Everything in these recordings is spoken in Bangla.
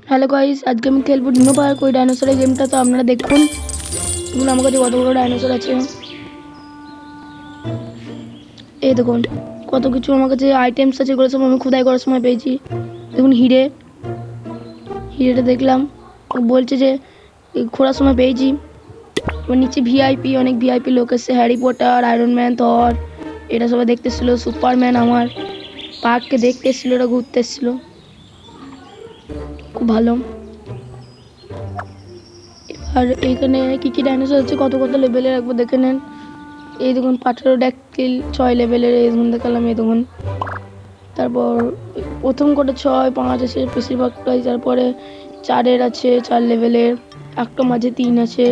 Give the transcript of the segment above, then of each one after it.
হ্যালো গাইস, আজকে আমি খেলবো ডিনো পার্ক ওই ডাইনোসরের গেমটা। তো আপনারা দেখুন আমার কাছে কত বড় ডাইনোসর আছে। এই দেখুন কত কিছু আমার কাছে আইটেমস আছে, এগুলো সব আমি খোদাই করার সময় পেয়েছি। দেখুন হিরেটা দেখলাম, বলছে যে খোঁড়ার সময় পেয়েছি। এবার নিচে ভিআইপি, অনেক ভিআইপি লোক এসছে, হ্যারি পটার, আয়রন ম্যান, থর, এটা সবাই দেখতে এসেছিলো। সুপারম্যান আমার পার্ককে দেখতে এসেছিলো, এটা ঘুরতে এসেছিলো, খুব ভালো। আর এইখানে কি কি ডাইনোসর আছে, কত কত লেভেলের একবার দেখে নেন। এই দেখুন পাটেরোড্যাকটিল 6 লেভেলের, এই দেখুন দেখালাম। এই দেখুন তারপর প্রথম কোটা 6 5 আছে বেশিরভাগটাই, তারপরে 4 আছে 4 লেভেলের, একটা মাঝে 3 আছে,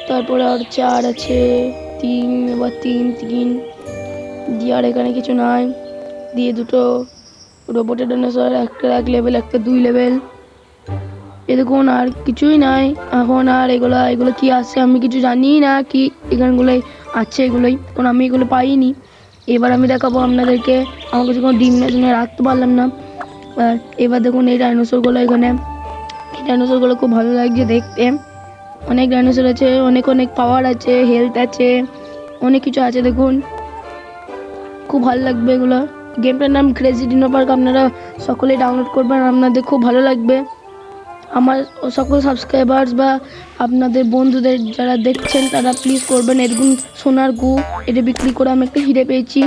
তারপরে আর 4 আছে 3, এবার 3 দিয়ে আর এখানে কিছু নাই, দিয়ে দুটো রোবটের ডাইনোসর, একটা 1 লেভেল, একটা 2 লেভেল। এ দেখুন আর কিছুই নাই এখন। আর এগুলো কি আছে আমি কিছু জানি না, কি এখানগুলোই আছে এগুলোই, কারণ আমি এগুলো পাইনি। এবার আমি দেখাবো আপনাদেরকে, আমার কাছে কোনো ডিম না রাখতে পারলাম না। আর এবার দেখুন এই ডাইনোসরগুলো, এখানে এই ডাইনোসরগুলো খুব ভালো লাগছে দেখতে। অনেক ডাইনোসর আছে, অনেক অনেক পাওয়ার আছে, হেলথ আছে, অনেক কিছু আছে। দেখুন খুব ভালো লাগবে এগুলো। গেমটার নাম ক্রেজি ডিনো পার্ক, আপনারা সকলেই ডাউনলোড করবেন, আপনাদের খুব ভালো লাগবে। আমার সকল সাবস্ক্রাইবার্স বা আপনাদের বন্ধুদের যারা দেখছেন তারা প্লিজ করবেন। এরকম সোনার গু, এটা বিক্রি করে আমি একটা হিরে পেয়েছি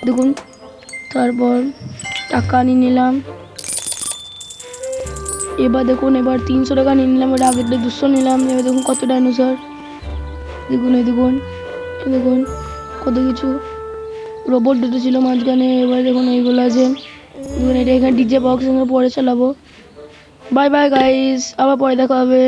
দেখুন। তারপর টাকা নিয়ে নিলাম। এবার দেখুন এবার 300 টাকা নিয়ে নিলাম, ওটা আগের 200 নিলাম। এবার দেখুন কত ডাইনোসর, দেখুন এই দেখুন, এই দেখুন কত কিছু। রোবট দুটো ছিল মাঝখানে। এবার দেখুন এইগুলো আছে, দেখুন এটা এখানে ডিজে বক্স, পরে চালাবো। বাই বাই গাইস, আবার পরে দেখা হবে।